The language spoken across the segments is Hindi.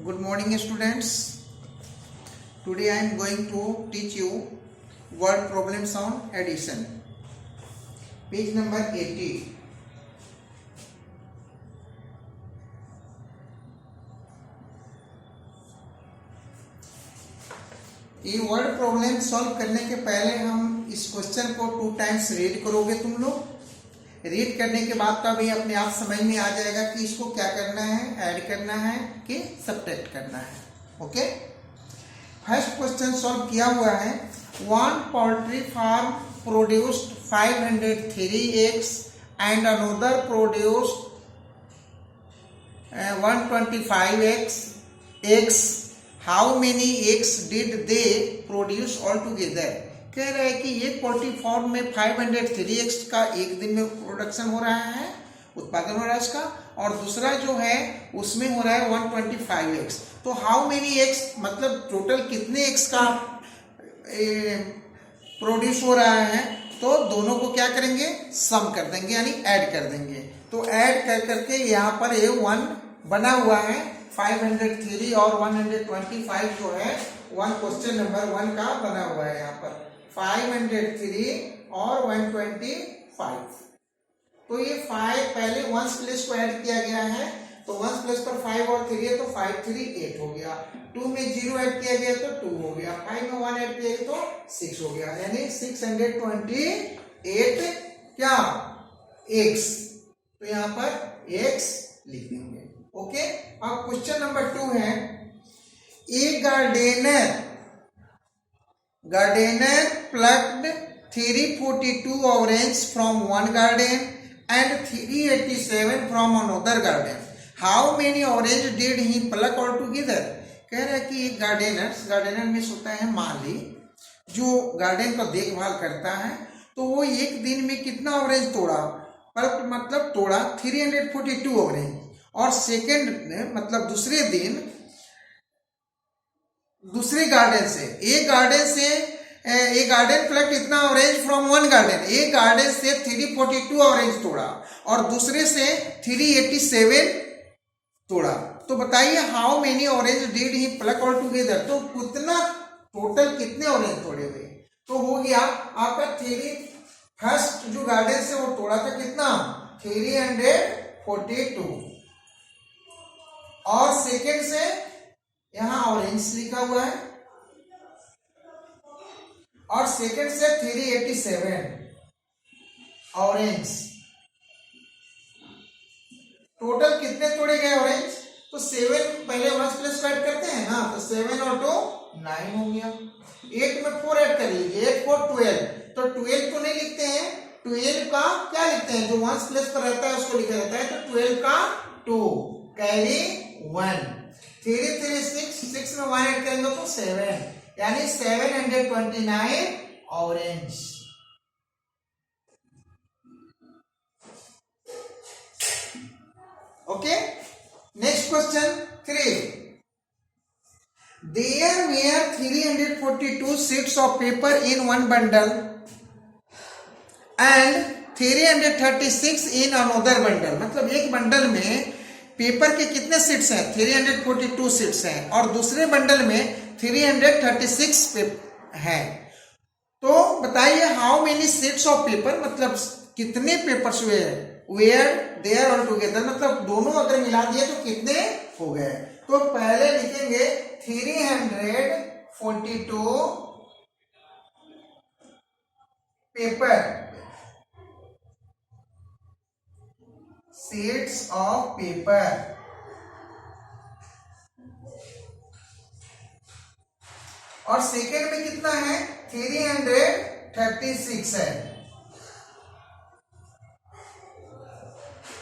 Good morning students. Today I am going to teach you word problems on addition. Page number 80. ये वर्ड प्रॉब्लम सॉल्व करने के पहले हम इस क्वेश्चन को 2 टाइम्स रीड करोगे तुम लोग। रीड करने के बाद तो अभी अपने आप समझ में आ जाएगा कि इसको क्या करना है, ऐड करना है कि सब्ट्रैक्ट करना है। ओके, फर्स्ट क्वेश्चन सॉल्व किया हुआ है। One poultry farm produced 503 eggs and another produced 125 eggs. How many eggs did they produce altogether? कह रहे हैं कि एक पोल्ट्री फार्म में 503 eggs का एक दिन में प्रोडक्शन हो रहा है, उत्पादन हो रहा है इसका, और दूसरा जो है उसमें हो रहा है 125 eggs। तो हाउ मेनी eggs मतलब टोटल कितने eggs का प्रोड्यूस हो रहा है, तो दोनों को क्या करेंगे, सम कर देंगे यानी ऐड कर देंगे। तो ऐड कर करके यहाँ पर ये 1 बना हुआ है, 503 और 125 जो है क्वेश्चन नंबर 1 का बना हुआ है। यहाँ पर 503 और 125। तो ये 5 पहले 1 प्लेस को ऐड किया गया है, तो 1 प्लेस पर 5 और 3 है तो 5 3 8 हो गया। 2 में 0 ऐड किया गया तो 2 हो गया। 5 में 1 ऐड किया गया तो 6 हो गया, यानी 628 क्या एक्स। तो यहाँ पर एक्स लिख देंगे। ओके, अब क्वेश्चन नंबर 2 है। ए gardener plucked 342 oranges from one garden and 387 from another garden. How many oranges did he pluck altogether? कह रहा है कि एक गार्डनर में होता है माली, जो गार्डन का देखभाल करता है। तो वो एक दिन में कितना ऑरेंज तोड़ा, पल्प मतलब तोड़ा 342 ऑरेंज, और सेकेंड मतलब दूसरे दिन दूसरे गार्डन से एक गार्डन प्लक इतना ऑरेंज फ्रॉम वन गार्डन, एक गार्डन से 342 ऑरेंज तोड़ा और दूसरे से 387 तोड़ा। तो बताइए how many orange did he pluck all together, तो कितना टोटल कितने ऑरेंज तोड़े हुए। तो हो गया आपका फर्स्ट जो गार्डन से वो तोड़ा था कितना 342, और सेकेंड से यहां ऑरेंज लिखा हुआ है, और सेकेंड से 387 ऑरेंज। टोटल कितने तोड़े गए ऑरेंज, तो 7 पहले 1 प्लस ऐड करते हैं ना, तो 7 और 2 9 हो गया। 8 में 4 ऐड कर लीजिए, 8 4 12, तो 12 तो नहीं लिखते हैं, 12 का क्या लिखते हैं, जो 1 प्लस पर रहता है उसको लिखा जाता है। तो 12 का 2 कैरी 1, 3 3 6 में 1 ऐड करेंगे तो 7, यानी 729 orange. Okay, next question 3। There were 342 sheets of paper in one bundle and 336 in another bundle। मतलब एक बंडल में पेपर के कितने सीट्स हैं, 342 सीट्स हैं, और दूसरे बंडल में 336 है। तो बताइए how many seats of paper मतलब कितने पेपर्स हुए, वेयर देयर ऑल टुगेदर मतलब दोनों अगर मिला दिए तो कितने हो गए। तो पहले लिखेंगे 342 पेपर शीट्स ऑफ पेपर, और सेकेंड में कितना है 336 है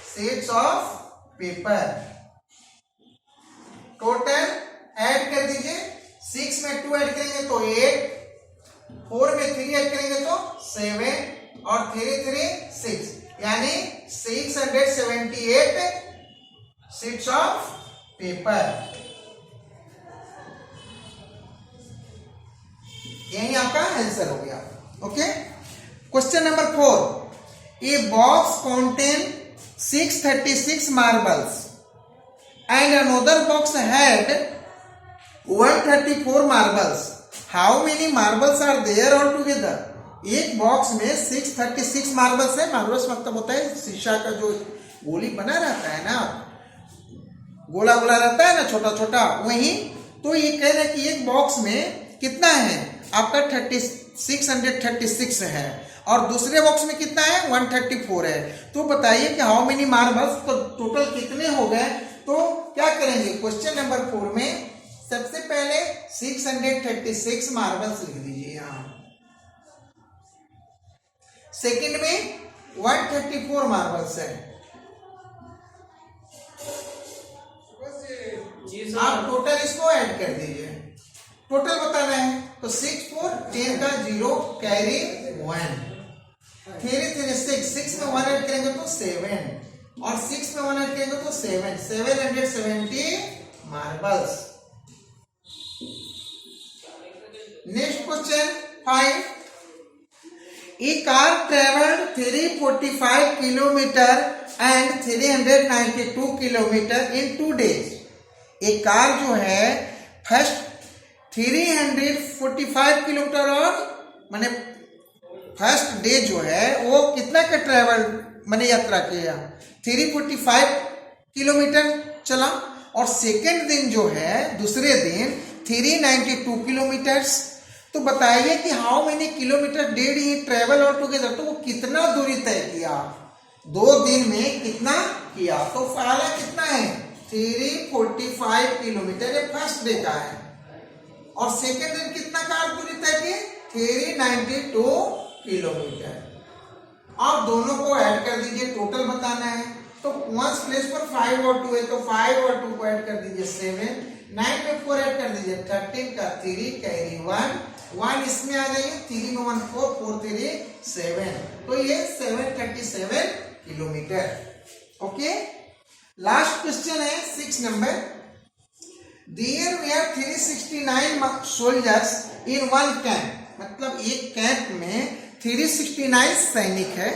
sheets of paper. Total add कर दीजिए, 6 में 2 ऐड करेंगे तो 8, 4 में 3 ऐड करेंगे तो 7, और 3 3 6, यानी 678 शीट्स ऑफ पेपर। यही आपका आंसर हो गया। Okay, question number 4। A box contain 636 marbles and another box had 134 marbles. How many marbles are there altogether? एक बॉक्स में 636 मार्बल्स है. मार्बल्स मतलब होता है शीशा का जो गोली बना रहता है ना, गोला गोला रहता है ना, छोटा छोटा, वही. तो ये कह रहे हैं कि एक बॉक्स में कितना है आपका 636 है और दूसरे बॉक्स में कितना है 134 है. तो बताइए कि हाउ मेनी मार्बल्स, तो टोटल कितने हो गए. तो क्या करेंगे क्वेश्चन नंबर 4 में सबसे पहले 636 मार्बल्स लिख दीजिए यहां. सेकंड में 134 मार्बल्स है. आप टोटल इसको ऐड कर दीजिए. टोटल बताना है तो 6 4 10 का 0 कैरी 1 3 6 में 1 ऐड करेंगे तो 7 और 6 में 1 ऐड करेंगे तो 770 marbles. Next question 5. A car traveled 345 kilometer and 392 kilometer in 2 days. एक कार जो है फर्स्ट 345 किलोमीटर और माने फर्स्ट डे जो है वो कितना का ट्रेवल माने यात्रा किया 345 किलोमीटर चला और सेकेंड दिन जो है दूसरे दिन 392 किलोमीटर्स. तो बताइए कि how many kilometre dead he travel all together. तो वो कितना दूरी तय किया 2 दिन में कितना किया. तो पहला कितना है 345 किलोमीटर, ये फर्स्ट डे का है और सेकेंड दिन कितना का दूरी तय किए 392 किलोमीटर. आप दोनों को ऐड कर दीजिए, टोटल बताना है. तो वंस प्लेस पर 5 और 2 है तो 5 और 2 को ऐड कर दीजिए 7, 9 में 4 ऐड कर दीजिए 13 का 3 कैरी 1 इसमें आ जाइए 3 में 1 4 4 3 7. तो ये 737 किलोमीटर. ओके. लास्ट क्वेश्चन है 6 number. There were 369 soldiers in one camp. मतलब एक कैंप में 369 सैनिक है.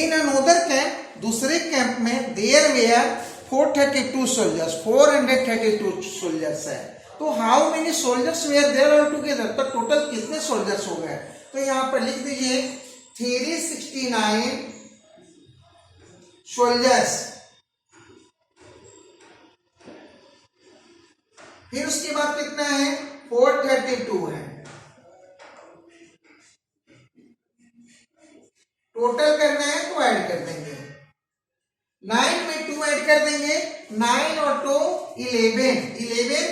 In another camp, दूसरे कैंप में there were 432 soldiers. 432 soldiers है. तो how many soldiers were there all together. तो टोटल कितने सोल्जर्स हो गए. तो यहां पर लिख दीजिए 369 सोल्जर्स. फिर उसके बाद कितना है 432 है. टोटल करना है तो ऐड कर देंगे. 9 में 2 ऐड कर देंगे 9 और 2 11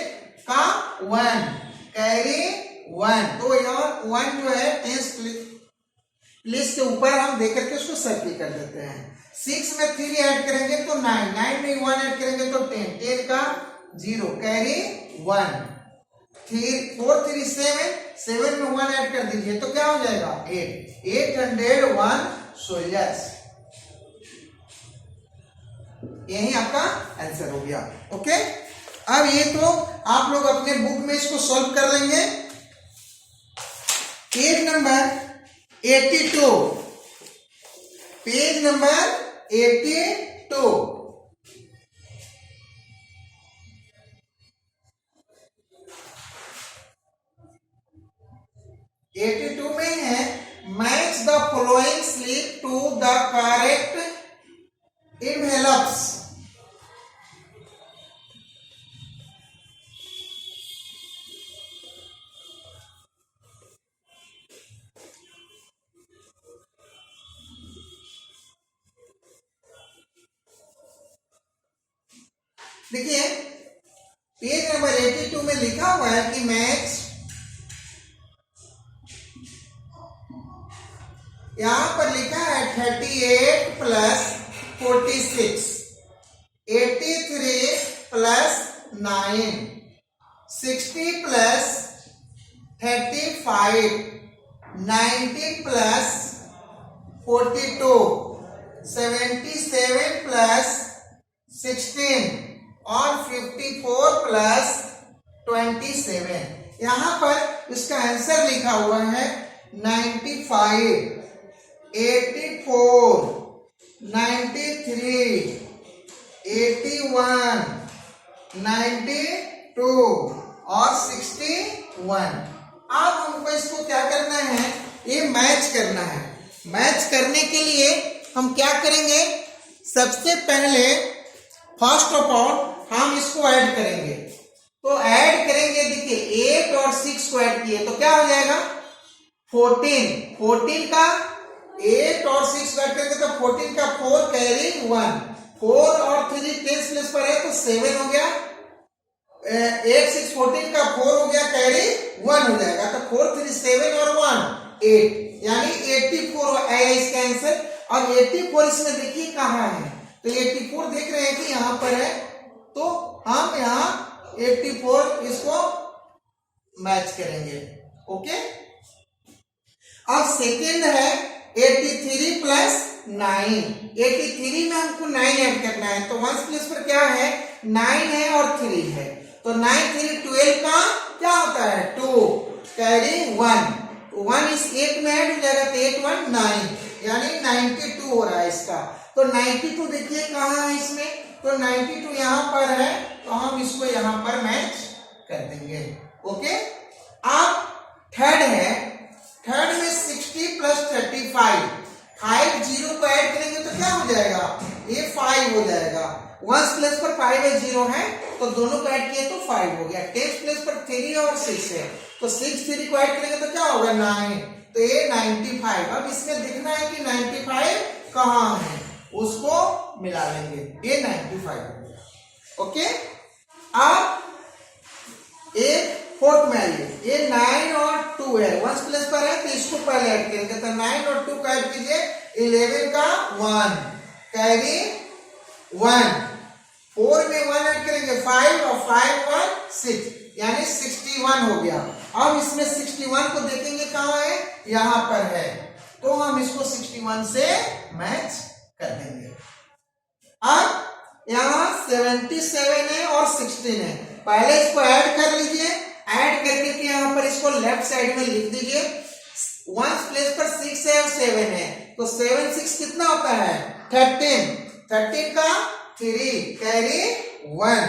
का 1 कैरी 1. तो यहाँ 1 जो है 10 प्लेस के ऊपर हम देकर के उसको सर्किल कर देते हैं. 6 में 3 ऐड करेंगे तो 9 में 1 ऐड करेंगे तो 10 का 0 कैरी 1. 4 3 7 में 1 ऐड कर दीजिए तो क्या हो जाएगा 801 सोल्जर्स. यही आपका आंसर हो गया. ओके. अब ये तो आप लोग अपने बुक में इसको सॉल्व कर लेंगे. Page number 82. Page number 82. में है match the following slip to the correct envelopes. देखिए पेज नंबर 82 में लिखा हुआ है कि मैच, यहां पर लिखा है 38 plus 46, 83 plus 9, 60 plus 35, 90 plus 42, 77 plus 16 और 54 प्लस 27. यहां पर इसका आंसर लिखा हुआ है 95, 84, 93, 81, 92 और 61। अब हमको इसको क्या करना है, ये मैच करना है। मैच करने के लिए हम क्या करेंगे, सबसे पहले फर्स्ट ऑफ ऑल हम इसको ऐड करेंगे। तो ऐड करेंगे, देखिए 8 और 6 को ऐड किए तो क्या हो जाएगा 14। 14 का 8 और 6 को ऐड करेंगे तो 14 का 4 कैरी 1, 4 और 3 10 प्लेस पर है तो 7 हो गया, 8 6 14 का 4 हो गया, कैरी 1 हो जाएगा। तो 4 3 7 और 1 8, यानी 84 आया इसका आंसर। अब 84 इसमें देखिए कहाँ है, तो 84 देख रहे हैं कि यहाँ पर है, तो हम यहाँ 84 इसको मैच करेंगे। ओके, अब सेकेंड है 83 प्लस 9। 83 में हमको 9 ऐड करना है, तो 1 प्लेस पर क्या है 9 है और 3 है, तो 9 3 12 का क्या होता है 2, कैरी 1, 1 इस 8 में ऐड हो जाएगा तो 8 1 9, यानी 92 हो रहा है इसका। तो 92 देखिए कहाँ है इसमें, तो 92 यहाँ पर है, तो हम इसको यहाँ पर मैच कर देंगे। ओके, अब थर्ड है, थर्ड में 60 प्लस 35, 5 0 को ऐड करेंगे तो क्या हो जाएगा, ये 5 हो जाएगा। 1 प्लेस पर 5 है 0 है, तो दोनों को ऐड किए तो 5 हो गया। 10 प्लेस पर 3 और 6 है, तो 6 3 को ऐड करेंगे तो क्या होगा 9, तो ये 95। अब इसमें देखना है कि 95 कहाँ है, उसको मिला लेंगे, ये 95 हो गया। ओके, अब एक फोर्थ में आइए, ये 9 और 2 है, 1 प्लेस पर है तो इसको पहले ऐड करेंगे, तो 9 और 2 का ऐड कीजिए, 11 का 1, कैरी 1, 4 में 1 ऐड करेंगे 5 और 5 1 6, यानी 61 हो गया। अब इसमें 61 को देखेंगे कहाँ है, यहाँ पर है, तो हम इसको 61 से मैच कर देंगे। अब यहाँ 77 है और 16 है, पहले इसको ऐड कर लीजिए, ऐड करके के यहाँ पर इसको लेफ्ट साइड में लिख दीजिए। 1 प्लेस पर 6 है और 7 है, तो 7 6 कितना होता है 13, 13 का 3 कैरी 1।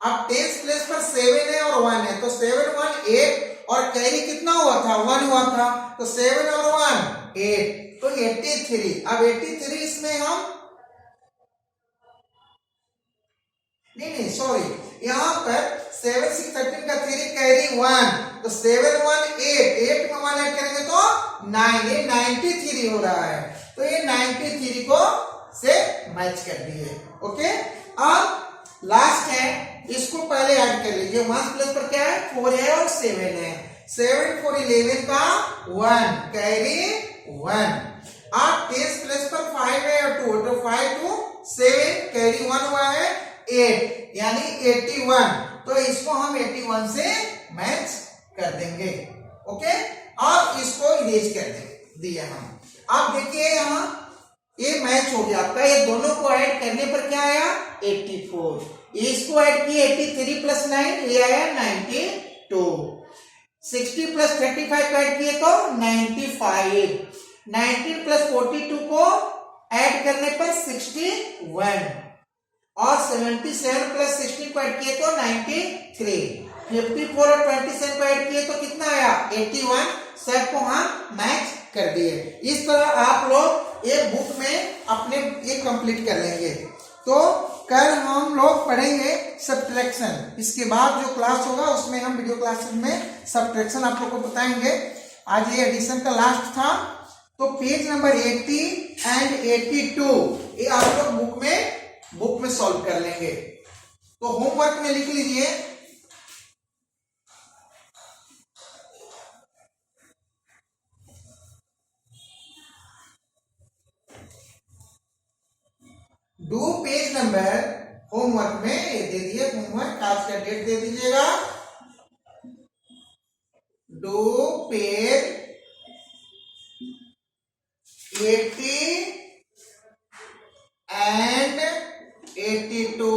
अब 10 प्लेस पर 7 है और 1 है, तो 7 1 8 और कैरी कितना हुआ था 1 हुआ था, तो 7 और 1 8, तो 83। अब 83 इसमें हम नहीं सॉरी, यहाँ पर 7 6 13 का 3 कैरी 1, तो 7 1 8, 8 में 1 ऐड करेंगे तो 9, ये 93 हो रहा है, तो ये 93 को से मैच कर दिए। ओके, अब लास्ट है, इसको पहले ऐड कर लीजिए। 1 प्लस पर क्या है 4 है और 7 है, 7 4 11 का 1 कैरी 1। अब 10 प्लस पर 5 है और 2, तो 5 2 7 कैरी 1 हुआ है 8, यानी 81, तो इसको हम 81 से मैच कर देंगे। ओके, अब इसको इरेज कर दिया हम। अब देखिए यहाँ ये मैच हो गया आपका, ये दोनों को ऐड करने पर क्या आया 84, इसको ऐड किए 83 प्लस 9 ये आया 92, 60 प्लस 35 को ऐड किए तो 95, 19 प्लस 42 को ऐड करने पर 61 और 77 प्लस 16 को ऐड किए तो 93, 54 और 27 को ऐड किए तो कितना आया 81, सबको हम मैच कर दिए। इस तरह आप लोग ये बुक में अपने ये कंप्लीट कर लेंगे। तो कल हम लोग पढ़ेंगे सब्ट्रैक्शन, इसके बाद जो क्लास होगा उसमें हम वीडियो क्लासेस में सब्ट्रैक्शन आप लोग को बताएंगे। आज ये एडिशन का लास्ट था, तो पेज नंबर 80 एंड 82 ये आप लोग बुक में सॉल्व कर लेंगे। तो होमवर्क में लिख लीजिए, डू पेज नंबर, होमवर्क में ये दे दिए, होमवर्क आज का डेट दे दीजिएगा, do page 80 and 82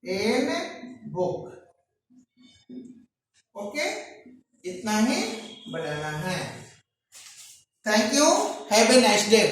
in book. Okay, इतना ही बनाना है। Thank you, have a nice day.